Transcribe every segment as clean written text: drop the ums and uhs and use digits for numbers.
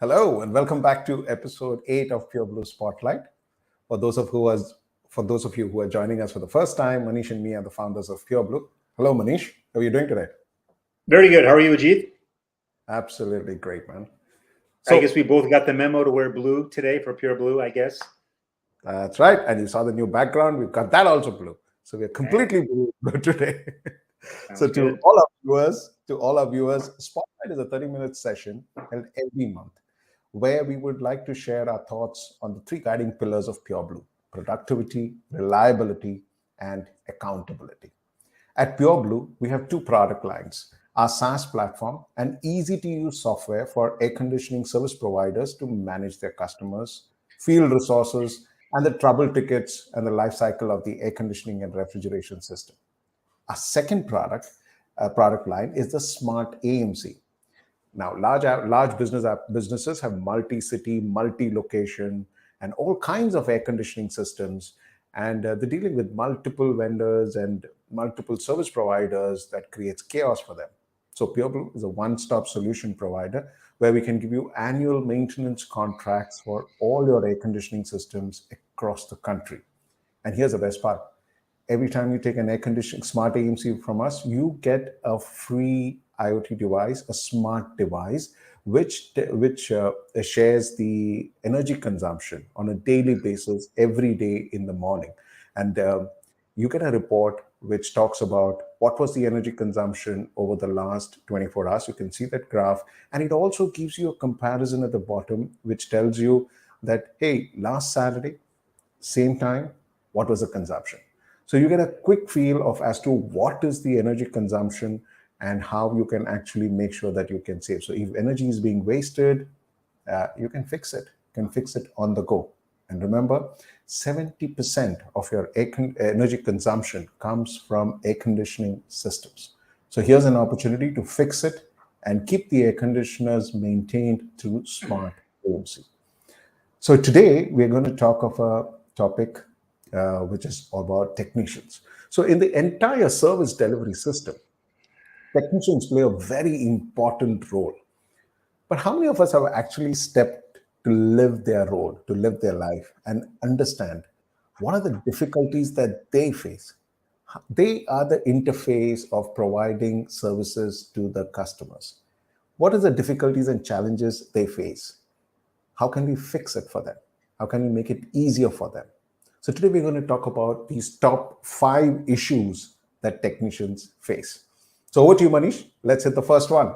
Hello and welcome back to episode 8 of Pureblu Spotlight. For those of who was for those of you who are joining us for the first time, Manish and me are the founders of Pureblu. Hello, Manish. How are you doing today? Very good. How are you, Ajit? Absolutely great, man. I guess So we both got the memo to wear blue today for Pureblu, I guess. that's right. And you saw the new background. We've got that also blue. So we're Okay. completely blue today. So Sounds good. to all our viewers, Spotlight is a 30-minute session held every month where we would like to share our thoughts on the three guiding pillars of Pureblu: productivity, reliability, and accountability. At Pureblu, we have two product lines: our SaaS platform, an easy to use software for air conditioning service providers to manage their customers, field resources, and the trouble tickets and the life cycle of the air conditioning and refrigeration system. Our second product line is the Smart AMC. Now, businesses have multi-city, multi-location, and all kinds of air conditioning systems, and they're dealing with multiple vendors and multiple service providers that creates chaos for them. So, Pureblu is a one-stop solution provider where we can give you annual maintenance contracts for all your air conditioning systems across the country. And here's the best part: every time you take an air conditioning smart AMC from us, you get a free IoT device, a smart device, which shares the energy consumption on a daily basis every day in the morning, and you get a report which talks about what was the energy consumption over the last 24 hours. You can see that graph, and it also gives you a comparison at the bottom, which tells you that, hey, last Saturday, same time, what was the consumption? So you get a quick feel of as to what is the energy consumption and how you can actually make sure that you can save. So if energy is being wasted, you can fix it. You can fix it on the go. And remember, 70% of your energy consumption comes from air conditioning systems. So here's an opportunity to fix it and keep the air conditioners maintained through smart AMC. So today we're going to talk of a topic which is about technicians. So in the entire service delivery system, technicians play a very important role. But how many of us have actually stepped to live their role, to live their life, and understand what are the difficulties that they face? They are the interface of providing services to the customers. What are the difficulties and challenges they face? How can we fix it for them? How can we make it easier for them? So today we're going to talk about these top 5 issues that technicians face. So over to you, Manish. Let's hit the first one.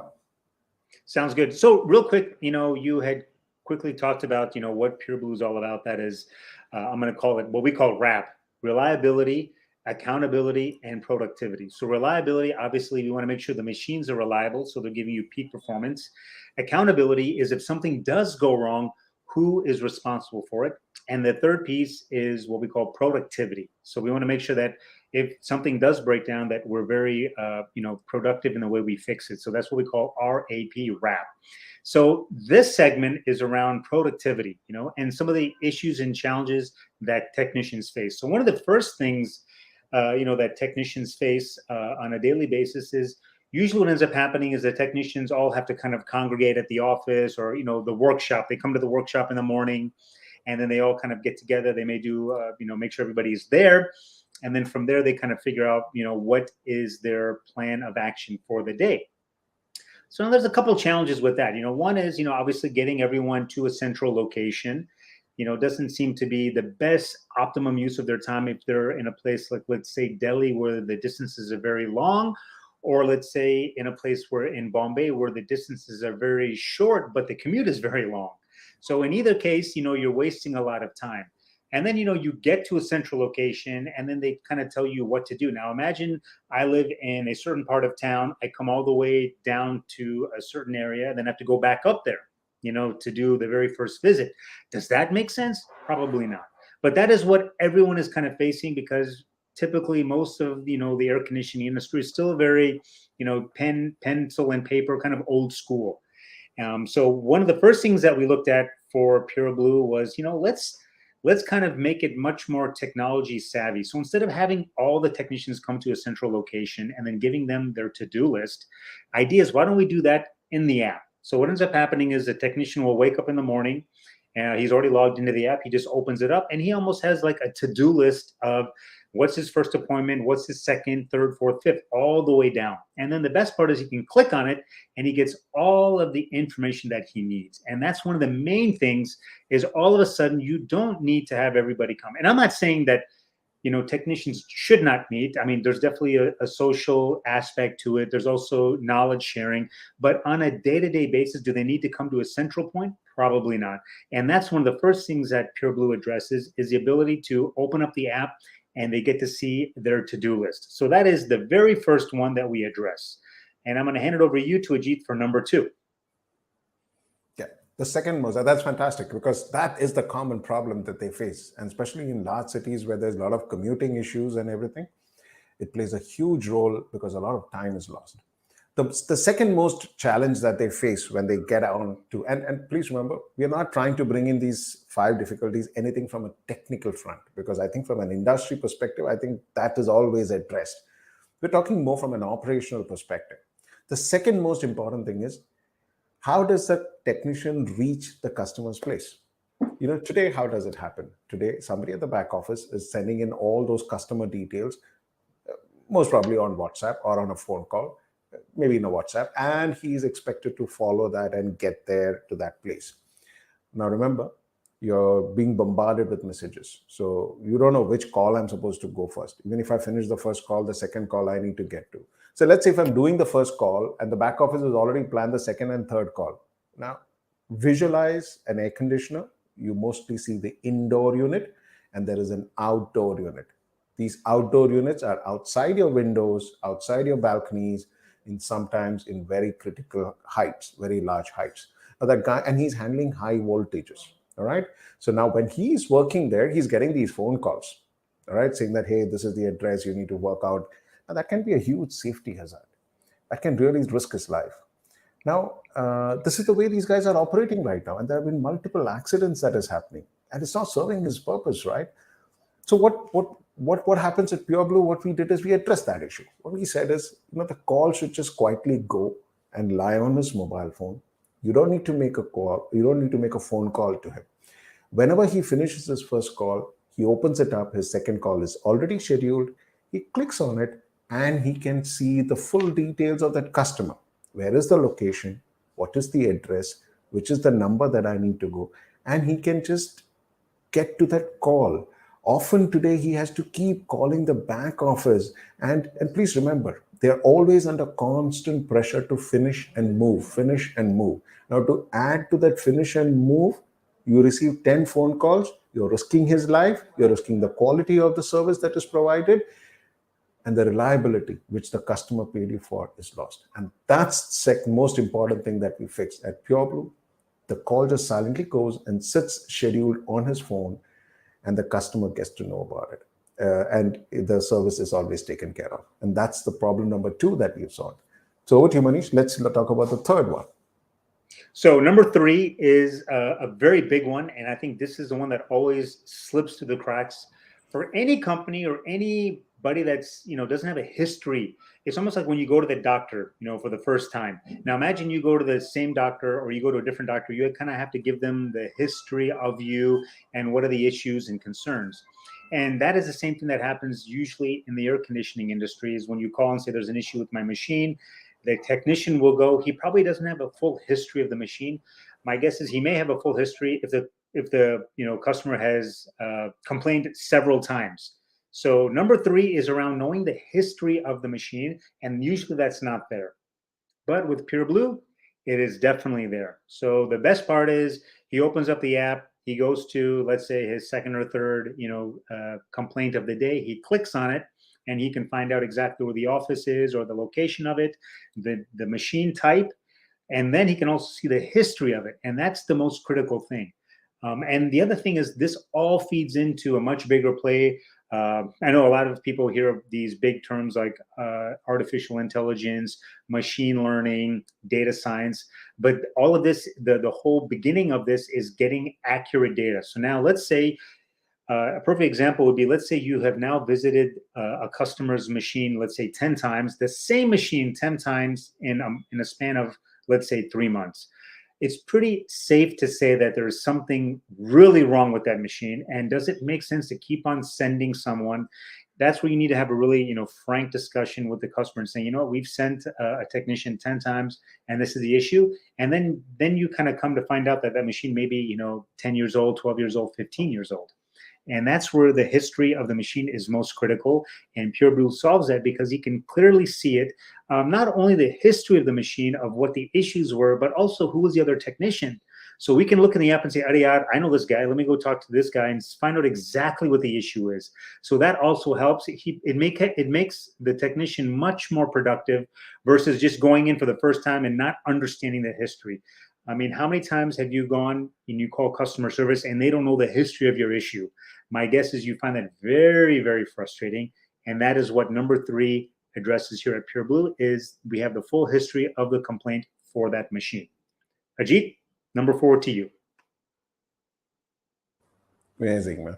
Sounds good. So real quick, you had quickly talked about, what Pureblu is all about. That is, I'm going to call it what we call RAP: reliability, accountability, and productivity. So reliability, obviously, we want to make sure the machines are reliable, so they're giving you peak performance. Accountability is if something does go wrong, who is responsible for it? And the third piece is what we call productivity. So we want to make sure that if something does break down, that we're very, productive in the way we fix it. So that's what we call RAP, RAP. So this segment is around productivity, and some of the issues and challenges that technicians face. So one of the first things, that technicians face on a daily basis is usually what ends up happening is the technicians all have to kind of congregate at the office or, the workshop. They come to the workshop in the morning, and then they all kind of get together. They may do, make sure everybody's there. And then from there, they kind of figure out, what is their plan of action for the day. So there's a couple of challenges with that. One is, obviously getting everyone to a central location, doesn't seem to be the best optimum use of their time if they're in a place like, let's say, Delhi, where the distances are very long, or let's say in a place where in Bombay, where the distances are very short, but the commute is very long. So in either case, you're wasting a lot of time. And then, you get to a central location and then they kind of tell you what to do. Now, imagine I live in a certain part of town. I come all the way down to a certain area, then have to go back up there, to do the very first visit. Does that make sense? Probably not. But that is what everyone is kind of facing, because typically most of, the air conditioning industry is still very, pencil and paper, kind of old school. So one of the first things that we looked at for Pureblu was, let's kind of make it much more technology savvy. So instead of having all the technicians come to a central location and then giving them their to-do list, ideas, why don't we do that in the app? So what ends up happening is the technician will wake up in the morning, and he's already logged into the app. He just opens it up, and he almost has like a to-do list of what's his first appointment, what's his second, third, fourth, fifth, all the way down. And then the best part is he can click on it, and he gets all of the information that he needs. And that's one of the main things, is all of a sudden you don't need to have everybody come. And I'm not saying that technicians should not meet. I mean, there's definitely a social aspect to it. There's also knowledge sharing, but on a day-to-day basis, do they need to come to a central point? Probably not. And that's one of the first things that Pureblu addresses, is the ability to open up the app and they get to see their to-do list. So that is the very first one that we address. And I'm going to hand it over to you, to Ajit, for number 2. Yeah, the second most, that's fantastic, because that is the common problem that they face. And especially in large cities where there's a lot of commuting issues and everything, it plays a huge role because a lot of time is lost. The second most challenge that they face when they get on to, and please remember, we are not trying to bring in these 5 difficulties, anything from a technical front, because I think from an industry perspective, I think that is always addressed. We're talking more from an operational perspective. The second most important thing is, how does the technician reach the customer's place? Today, how does it happen? Today, somebody at the back office is sending in all those customer details, most probably on WhatsApp or on a phone call, maybe in a WhatsApp, and he's expected to follow that and get there to that place. Now, remember, you're being bombarded with messages. So you don't know which call I'm supposed to go first. Even if I finish the first call, the second call I need to get to. So let's say if I'm doing the first call and the back office has already planned the second and third call. Now, visualize an air conditioner. You mostly see the indoor unit, and there is an outdoor unit. These outdoor units are outside your windows, outside your balconies, sometimes in very critical heights, very large heights. Now that guy, and he's handling high voltages. All right. So now when he's working there, he's getting these phone calls, all right, saying that, hey, this is the address, you need to work out. Now that can be a huge safety hazard. That can really risk his life. Now, this is the way these guys are operating right now. And there have been multiple accidents that is happening, and it's not serving his purpose, right? So what happens at Pureblu? What we did is we addressed that issue. What we said is, the call should just quietly go and lie on his mobile phone. You don't need to make a call. You don't need to make a phone call to him. Whenever he finishes his first call, he opens it up. His second call is already scheduled. He clicks on it, and he can see the full details of that customer. Where is the location? What is the address? Which is the number that I need to go? And he can just get to that call. Often today, he has to keep calling the back office. And please remember, they're always under constant pressure to finish and move, finish and move. Now, to add to that finish and move, you receive 10 phone calls, you're risking his life, you're risking the quality of the service that is provided, and the reliability which the customer paid you for is lost. And that's the most important thing that we fixed at Pureblu. The call just silently goes and sits scheduled on his phone, and the customer gets to know about it. And the service is always taken care of. And that's the problem number 2 that we've solved. So over to you, Manish. Let's talk about the third one. So number 3 is a very big one. And I think this is the one that always slips through the cracks for any company or anybody that's, doesn't have a history. It's almost like when you go to the doctor, for the first time. Now, imagine you go to the same doctor or you go to a different doctor. You kind of have to give them the history of you and what are the issues and concerns. And that is the same thing that happens usually in the air conditioning industry, is when you call and say there's an issue with my machine, the technician will go. He probably doesn't have a full history of the machine. My guess is he may have a full history if the customer has complained several times. So number 3 is around knowing the history of the machine, and usually that's not there. But with Pureblu, it is definitely there. So the best part is he opens up the app, he goes to, let's say, his second or third, complaint of the day. He clicks on it, and he can find out exactly where the office is or the location of it, the machine type, and then he can also see the history of it. And that's the most critical thing. And the other thing is this all feeds into a much bigger play. I know a lot of people hear of these big terms like artificial intelligence, machine learning, data science, but all of this, the whole beginning of this is getting accurate data. So now let's say a perfect example would be, let's say you have now visited a customer's machine, let's say 10 times, the same machine 10 times in a span of, let's say 3 months, it's pretty safe to say that there is something really wrong with that machine. And does it make sense to keep on sending someone? That's where you need to have a really, frank discussion with the customer and saying, we've sent a technician 10 times and this is the issue. And then you kind of come to find out that that machine may be, 10 years old, 12 years old, 15 years old. And that's where the history of the machine is most critical. And Pureblu solves that because he can clearly see it, not only the history of the machine, of what the issues were, but also who was the other technician. So we can look in the app and say, Ariyad, I know this guy. Let me go talk to this guy and find out exactly what the issue is. So that also helps. It makes the technician much more productive versus just going in for the first time and not understanding the history. I mean, how many times have you gone and you call customer service and they don't know the history of your issue? My guess is you find that very, very frustrating. And that is what number 3 addresses here at Pureblu, is we have the full history of the complaint for that machine. Ajit, number 4 to you. Amazing, man.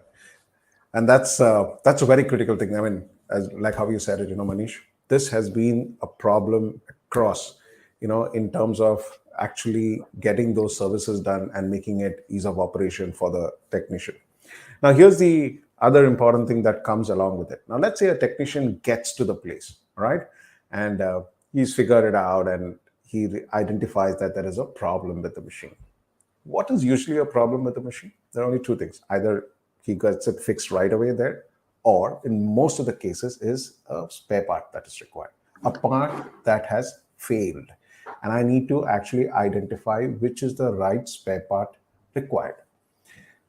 And that's a very critical thing. I mean, as like how you said it, Manish, this has been a problem across, in terms of actually getting those services done and making it ease of operation for the technician. Now, here's the other important thing that comes along with it. Now, let's say a technician gets to the place, right? And he's figured it out and he identifies that there is a problem with the machine. What is usually a problem with the machine? There are only 2 things. Either he gets it fixed right away there, or in most of the cases is a spare part that is required, a part that has failed. And I need to actually identify which is the right spare part required.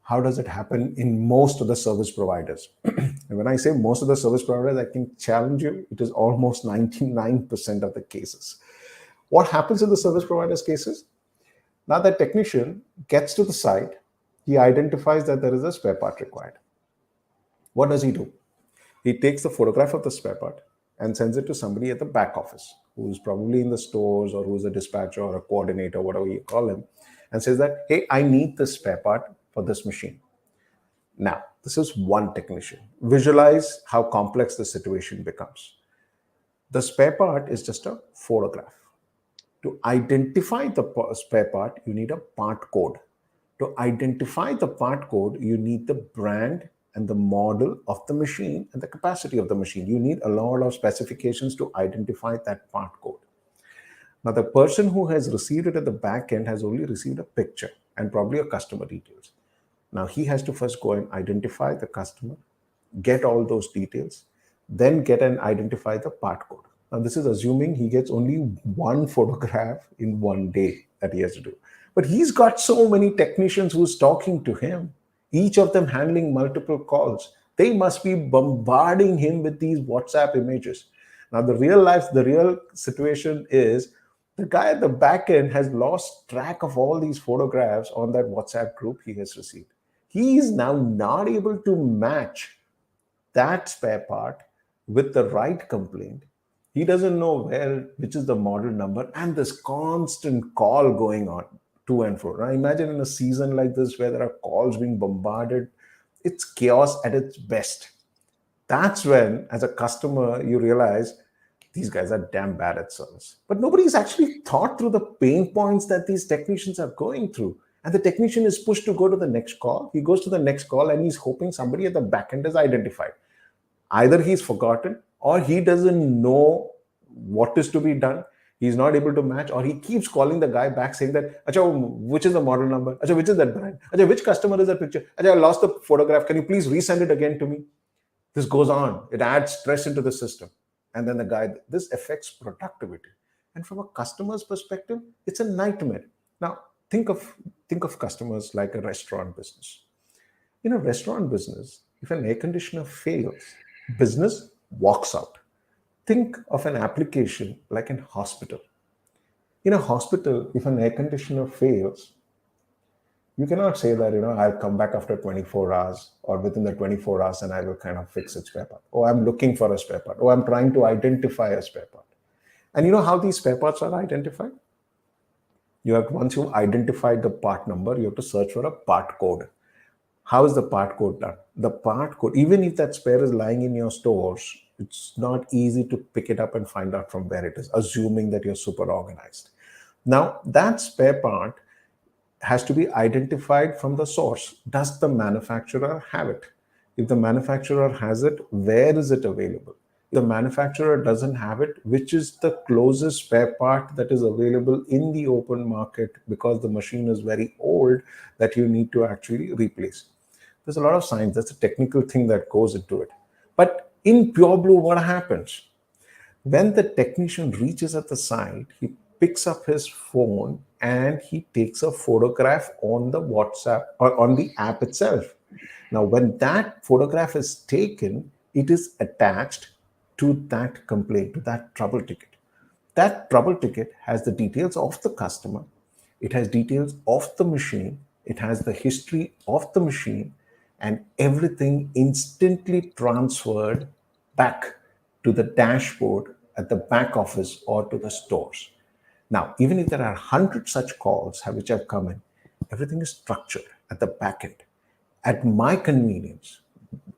How does it happen in most of the service providers? And when I say most of the service providers, I can challenge you, it is almost 99% of the cases. What happens in the service providers cases? Now that technician gets to the site, he identifies that there is a spare part required. What does he do? He takes the photograph of the spare part and sends it to somebody at the back office, who's probably in the stores or who's a dispatcher or a coordinator, whatever you call him, and says that, hey, I need this spare part for this machine. Now, this is one technician. Visualize how complex the situation becomes. The spare part is just a photograph. To identify the spare part, you need a part code. To identify the part code, you need the brand and the model of the machine and the capacity of the machine. You need a lot of specifications to identify that part code. Now, the person who has received it at the back end has only received a picture and probably a customer details. Now, he has to first go and identify the customer, get all those details, then get and identify the part code. Now, this is assuming he gets only one photograph in one day that he has to do. But he's got so many technicians who's talking to him, each of them handling multiple calls. They must be bombarding him with these WhatsApp images. Now, the real situation is the guy at the back end has lost track of all these photographs on that WhatsApp group he has received. He is now not able to match that spare part with the right complaint. He doesn't know which is the model number, and this constant call going on to and fro. Now, imagine in a season like this where there are calls being bombarded, it's chaos at its best. That's when, as a customer, you realize these guys are damn bad at service. But nobody's actually thought through the pain points that these technicians are going through. And the technician is pushed to go to the next call. He goes to the next call and he's hoping somebody at the back end is identified. Either he's forgotten or he doesn't know what is to be done. He's not able to match, or he keeps calling the guy back saying that, Acha, which is the model number? Acha, which is that brand? Acha, which customer is that picture? Acha, I lost the photograph. Can you please resend it again to me? This goes on. It adds stress into the system. And then this affects productivity. And from a customer's perspective, it's a nightmare. Now, think of customers like a restaurant business. In a restaurant business, if an air conditioner fails, business walks out. Think of an application like a hospital. In a hospital, if an air conditioner fails, you cannot say that, I'll come back after 24 hours or within the 24 hours and I will kind of fix its spare part. Oh, I'm looking for a spare part. Oh, I'm trying to identify a spare part. And you know how these spare parts are identified? Once you've identified the part number, you have to search for a part code. How is the part code done? The part code, even if that spare is lying in your stores, it's not easy to pick it up and find out from where it is, assuming that you're super organized. Now, that spare part has to be identified from the source. Does the manufacturer have it? If the manufacturer has it, where is it available? If the manufacturer doesn't have it, which is the closest spare part that is available in the open market because the machine is very old that you need to actually replace? There's a lot of science. That's a technical thing that goes into it. But in Pureblu, what happens? When the technician reaches at the site, he picks up his phone and he takes a photograph on the WhatsApp or on the app itself. Now, when that photograph is taken, it is attached to that complaint, to that trouble ticket. That trouble ticket has the details of the customer, it has details of the machine, it has the history of the machine, and everything instantly transferred back to the dashboard at the back office or to the stores. Now, even if there are 100 such calls which have come in, everything is structured at the back end. At my convenience,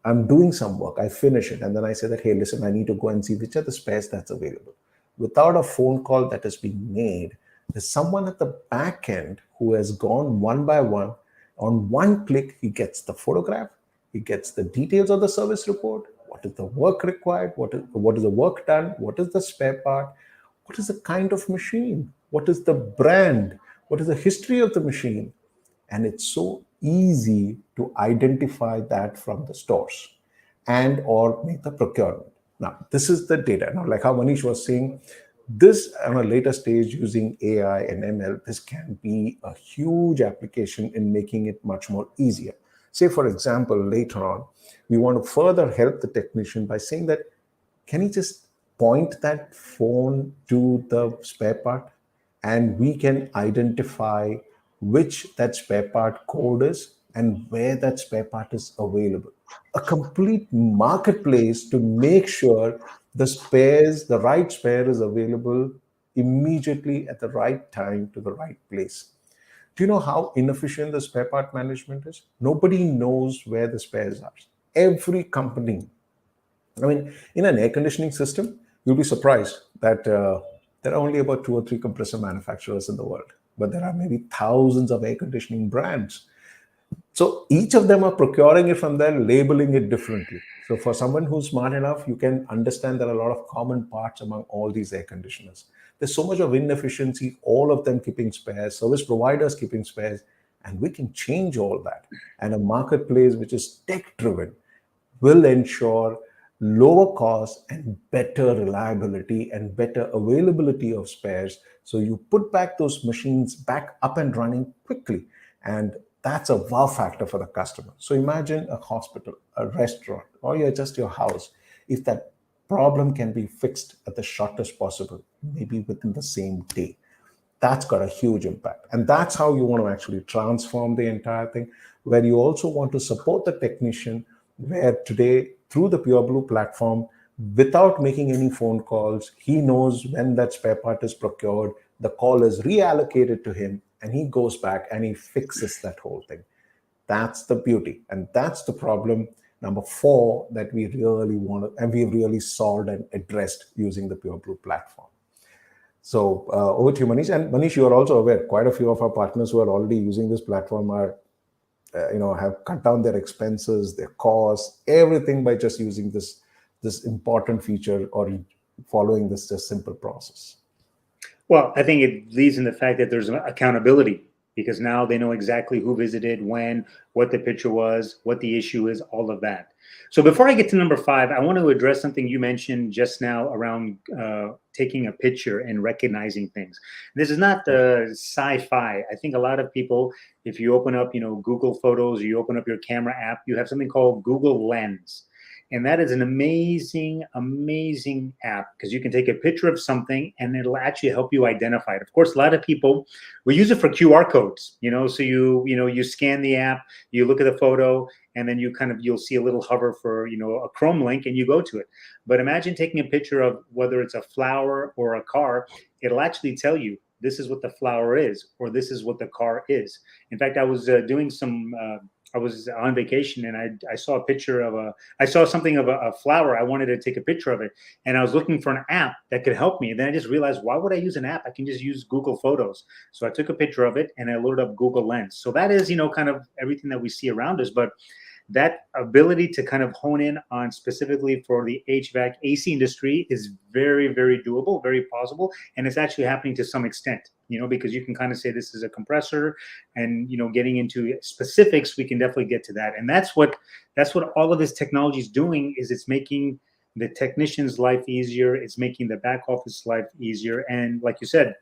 I'm doing some work, I finish it, and then I say that, hey, listen, I need to go and see which are the spares that's available. Without a phone call that is being made, there's someone at the back end who has gone one by one. On one click, he gets the photograph, he gets the details of the service report, what is the work required, what is the work done, what is the spare part, what is the kind of machine, what is the brand, what is the history of the machine. And it's so easy to identify that from the stores and or make the procurement. Now, this is the data. Now, like how Manish was saying, this on a later stage using AI and ML, this can be a huge application in making it much more easier. Say, for example, later on, we want to further help the technician by saying that, can you just point that phone to the spare part and we can identify which that spare part code is and where that spare part is available. A complete marketplace to make sure the right spare is available immediately at the right time to the right place. Do you know how inefficient the spare part management is? Nobody knows where the spares are. Every company, I mean, in an air conditioning system, you'll be surprised that there are only about two or three compressor manufacturers in the world, but there are maybe thousands of air conditioning brands. So each of them are procuring it from there, labeling it differently. So for someone who's smart enough, you can understand there are a lot of common parts among all these air conditioners. There's so much of inefficiency, all of them keeping spares, service providers keeping spares, and we can change all that. And a marketplace which is tech driven will ensure lower cost and better reliability and better availability of spares. So you put back those machines back up and running quickly. And that's a wow factor for the customer. So imagine a hospital, a restaurant, or just your house. If that problem can be fixed at the shortest possible, maybe within the same day, that's got a huge impact. And that's how you want to actually transform the entire thing, where you also want to support the technician, where today, through the Pureblu platform, without making any phone calls, he knows when that spare part is procured, the call is reallocated to him, and he goes back and he fixes that whole thing. That's the beauty. And that's the problem number 4 that we really want to, and we've really solved and addressed using the Pureblu platform. So over to you, Manish. And Manish, you are also aware, quite a few of our partners who are already using this platform are, have cut down their expenses, their costs, everything by just using this important feature or following this just simple process. Well, I think it leads in the fact that there's accountability, because now they know exactly who visited, when, what the picture was, what the issue is, all of that. So before I get to number 5, I want to address something you mentioned just now around taking a picture and recognizing things. This is not the sci-fi. I think a lot of people, if you open up, Google Photos, or you open up your camera app, you have something called Google Lens. And that is an amazing, amazing app, because you can take a picture of something and it'll actually help you identify it. Of course, a lot of people will use it for QR codes, so you scan the app, you look at the photo, and then you'll see a little hover for, a Chrome link, and you go to it. But imagine taking a picture of whether it's a flower or a car. It'll actually tell you, this is what the flower is, or this is what the car is. In fact, I was doing some I was on vacation and I saw a picture of I saw something of a flower. I wanted to take a picture of it, and I was looking for an app that could help me. And then I just realized, why would I use an app? I can just use Google Photos. So I took a picture of it and I loaded up Google Lens. So that is, kind of everything that we see around us. But that ability to kind of hone in on specifically for the HVAC AC industry is very, very doable, very possible. And it's actually happening to some extent, because you can kind of say this is a compressor, and, getting into specifics, we can definitely get to that. And that's what all of this technology is doing, is it's making the technician's life easier. It's making the back office life easier. And like you said,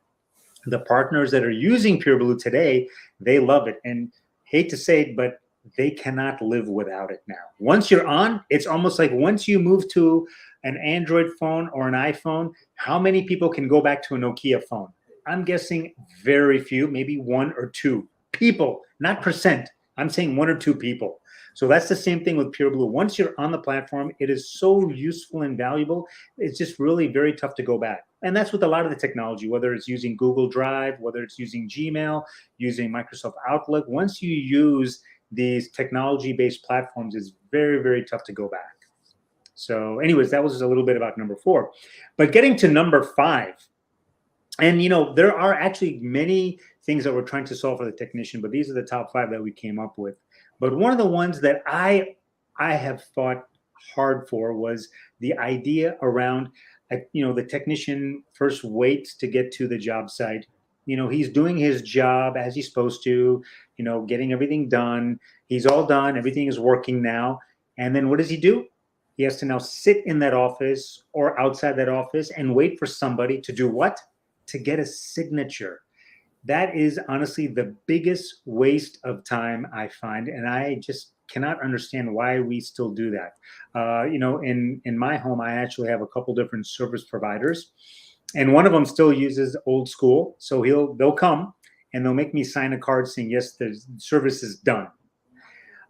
the partners that are using Pureblu today, they love it. And hate to say it, but they cannot live without it now. Once you're on, it's almost like once you move to an Android phone or an iPhone, how many people can go back to a Nokia phone? I'm guessing very few, maybe one or two people, not percent. I'm saying one or two people. So that's the same thing with Pureblu. Once you're on the platform, it is so useful and valuable. It's just really very tough to go back. And that's with a lot of the technology, whether it's using Google Drive, whether it's using Gmail, using Microsoft Outlook. Once you use these technology-based platforms, it's very, very tough to go back. So anyways, that was just a little bit about number 4. But getting to number 5, and there are actually many things that we're trying to solve for the technician, but these are the top 5 that we came up with. But one of the ones that I have fought hard for was the idea around, the technician first waits to get to the job site. He's doing his job as he's supposed to, getting everything done. He's all done. Everything is working now. And then what does he do? He has to now sit in that office or outside that office and wait for somebody to do what? To get a signature. That is honestly the biggest waste of time I find. And I just cannot understand why we still do that. In my home, I actually have a couple different service providers, and one of them still uses old school. So they'll come and they'll make me sign a card saying, yes, the service is done.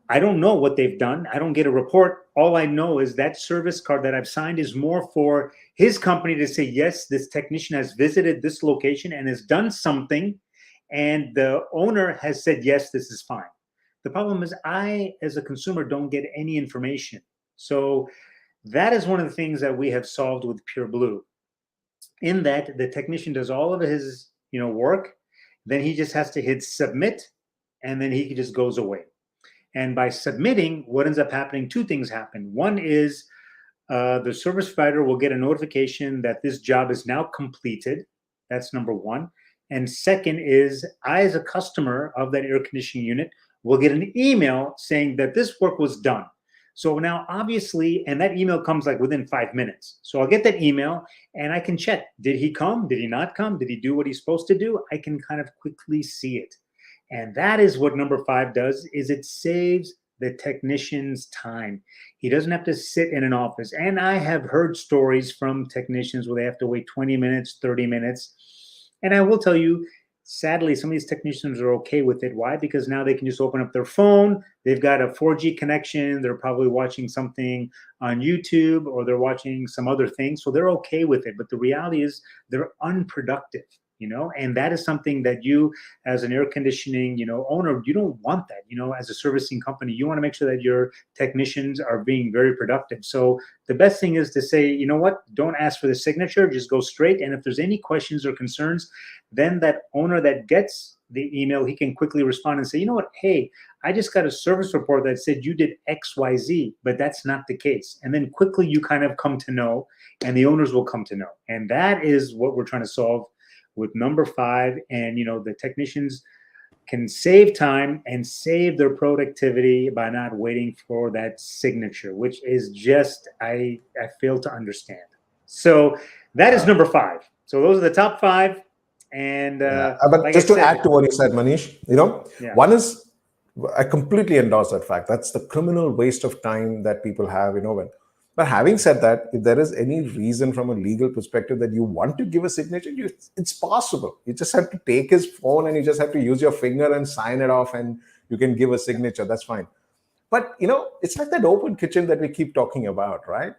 I don't know what they've done. I don't get a report. All I know is that service card that I've signed is more for his company to say, yes, this technician has visited this location and has done something, and the owner has said, yes, this is fine. The problem is I, as a consumer, don't get any information. So that is one of the things that we have solved with Pureblu, in that the technician does all of his work, then he just has to hit submit, and then he just goes away. And by submitting, what ends up happening, 2 things happen. One is the service provider will get a notification that this job is now completed. That's number 1. And second is, I, as a customer of that air conditioning unit, will get an email saying that this work was done. So now, obviously, and that email comes like within 5 minutes. So I'll get that email and I can check. Did he come? Did he not come? Did he do what he's supposed to do? I can kind of quickly see it. And that is what number 5 does, is it saves the technician's time. He doesn't have to sit in an office. And I have heard stories from technicians where they have to wait 20 minutes, 30 minutes. And I will tell you, sadly, some of these technicians are okay with it. Why? Because now they can just open up their phone. They've got a 4G connection. They're probably watching something on YouTube, or they're watching some other thing. So they're okay with it. But the reality is they're unproductive. And that is something that you, as an air conditioning, owner, you don't want that. As a servicing company, you want to make sure that your technicians are being very productive. So the best thing is to say, you know what, don't ask for the signature, just go straight. And if there's any questions or concerns, then that owner that gets the email, he can quickly respond and say, you know what, hey, I just got a service report that said you did XYZ, but that's not the case. And then quickly you kind of come to know, and the owners will come to know. And that is what we're trying to solve with number 5. And the technicians can save time and save their productivity by not waiting for that signature, which is just I fail to understand. So that is number 5. So those are the top 5. And but like just I to said, add to what you said, Manish, one is, I completely endorse that fact. That's the criminal waste of time that people have, But having said that, if there is any reason from a legal perspective that you want to give a signature, it's possible. You just have to take his phone and you just have to use your finger and sign it off, and you can give a signature. That's fine. But, it's like that open kitchen that we keep talking about, right?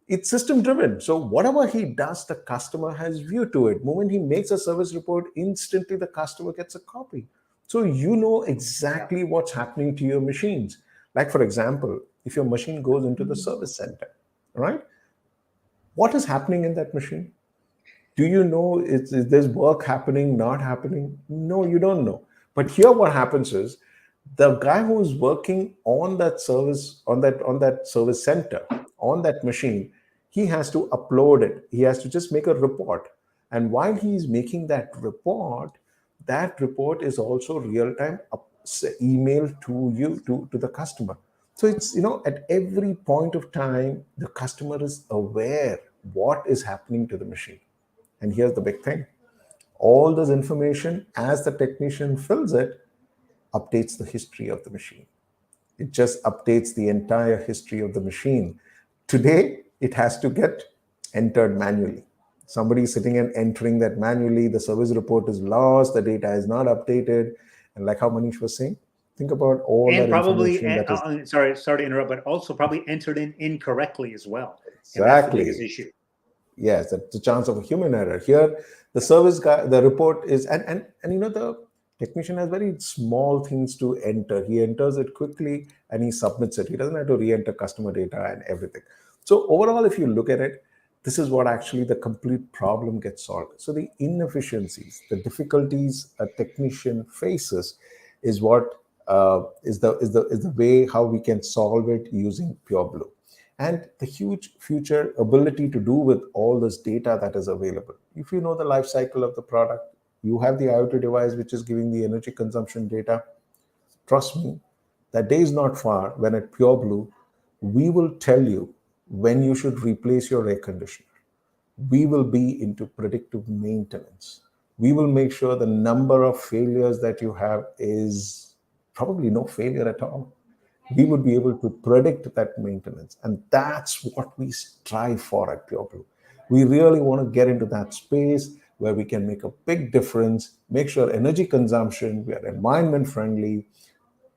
It's system driven. So whatever he does, the customer has view to it. Moment he makes a service report, instantly the customer gets a copy. So you know exactly what's happening to your machines. Like, for example, if your machine goes into the service center, right? What is happening in that machine? Do you know, is there's work happening, not happening? No, you don't know. But here what happens is the guy who's working on that service, on that service center, on that machine, he has to upload it. He has to just make a report. And while he's making that report is also real time emailed to you, to the customer. So it's, at every point of time, the customer is aware what is happening to the machine. And here's the big thing: all this information, as the technician fills it, updates the history of the machine. It just updates the entire history of the machine. Today, it has to get entered manually. Somebody is sitting and entering that manually. The service report is lost, the data is not updated. And like how Manish was saying, think about all And that probably, information that is. sorry to interrupt, but also probably entered in incorrectly as well. And that's the biggest Exactly. issue. Yes, that's the chance of a human error. Here, the service guy, the report is, and the technician has very small things to enter. He enters it quickly and he submits it. He doesn't have to re-enter customer data and everything. So overall, if you look at it, this is what actually the complete problem gets solved. So the inefficiencies, the difficulties a technician faces, is what is the way how we can solve it using Pureblu, and the huge future ability to do with all this data that is available. If you know the life cycle of the product, you have the IoT device which is giving the energy consumption data. Trust me, that day is not far when at Pureblu, we will tell you when you should replace your air conditioner. We will be into predictive maintenance. We will make sure the number of failures that you have is probably no failure at all. We would be able to predict that maintenance. And that's what we strive for at Pureblu. We really want to get into that space where we can make a big difference, make sure energy consumption, we are environment friendly,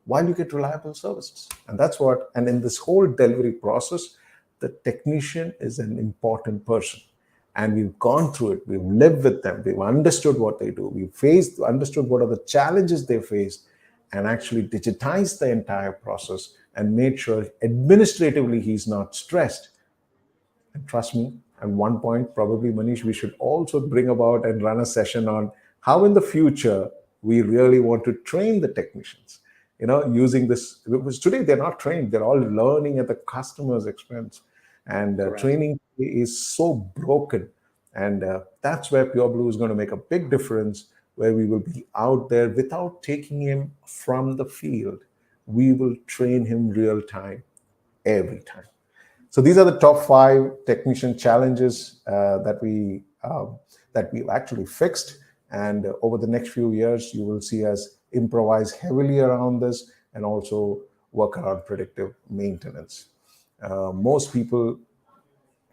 while you get reliable services. And that's what, and in this whole delivery process, the technician is an important person. And we've gone through it, we've lived with them, we've understood what they do, understood what are the challenges they face, and actually digitized the entire process and made sure administratively he's not stressed. And trust me, at one point, probably Manish, we should also bring about and run a session on how in the future we really want to train the technicians, using this, because today they're not trained, they're all learning at the customer's expense. And Correct. training is so broken. And that's where Pureblu is going to make a big difference, where we will be out there without taking him from the field. We will train him real time every time. So these are the top 5 technician challenges that we've actually fixed. And over the next few years, you will see us improvise heavily around this and also work around predictive maintenance. Most people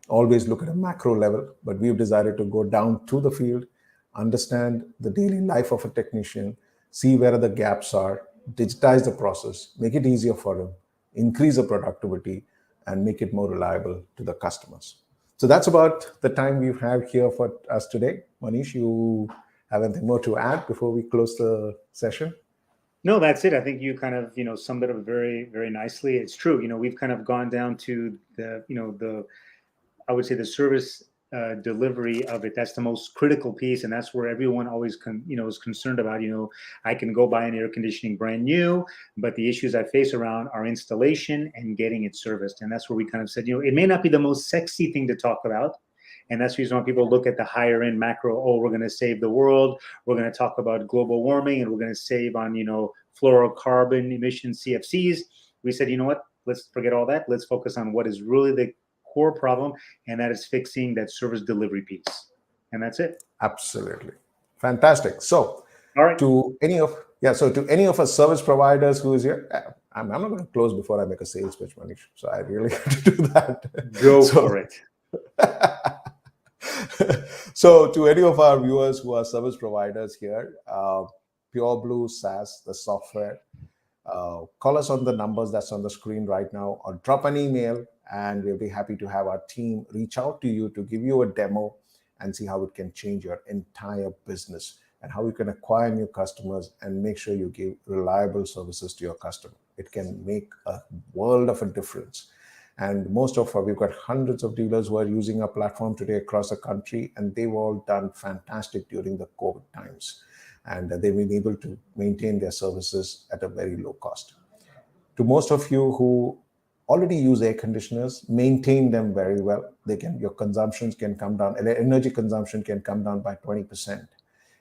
always look at a macro level, but we've decided to go down to the field, understand the daily life of a technician, see where the gaps are, digitize the process, make it easier for them, increase the productivity, and make it more reliable to the customers. So that's about the time we have here for us today. Manish, you have anything more to add before we close the session? No, that's it. I think you kind of, summed it up very, very nicely. It's true. We've kind of gone down to I would say the service delivery of it. That's the most critical piece, and that's where everyone always is concerned about. I can go buy an air conditioning brand new, but the issues I face around are installation and getting it serviced. And that's where we kind of said, it may not be the most sexy thing to talk about. And that's the reason why people look at the higher end macro. Oh, we're going to save the world. We're going to talk about global warming, and we're going to save on fluorocarbon emission CFCs. We said, you know what? Let's forget all that. Let's focus on what is really the core problem, and that is fixing that service delivery piece. And that's it. Absolutely. Fantastic. So All right. to any of our service providers who is here, I'm not going to close before I make a sales pitch, Manish. So I really have to do that. Go for it. So to any of our viewers who are service providers here, Pureblu SaaS, the software, call us on the numbers that's on the screen right now, or drop an email, and we'll be happy to have our team reach out to you to give you a demo and see how it can change your entire business and how you can acquire new customers and make sure you give reliable services to your customer. It can make a world of a difference. And we've got hundreds of dealers who are using our platform today across the country, and they've all done fantastic during the COVID times. And they've been able to maintain their services at a very low cost. To most of you who already use air conditioners, maintain them very well. Your consumptions can come down, energy consumption can come down by 20%.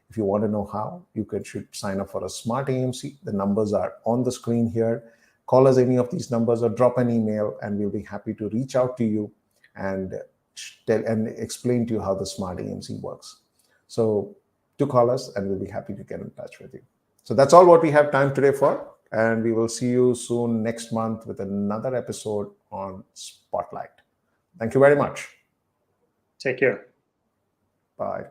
If you want to know how, should sign up for a smart AMC. The numbers are on the screen here. Call us any of these numbers or drop an email, and we'll be happy to reach out to you and explain to you how the smart AMC works. So do call us, and we'll be happy to get in touch with you. So that's all what we have time today for, and we will see you soon next month with another episode on Spotlight. Thank you very much. Take care. Bye.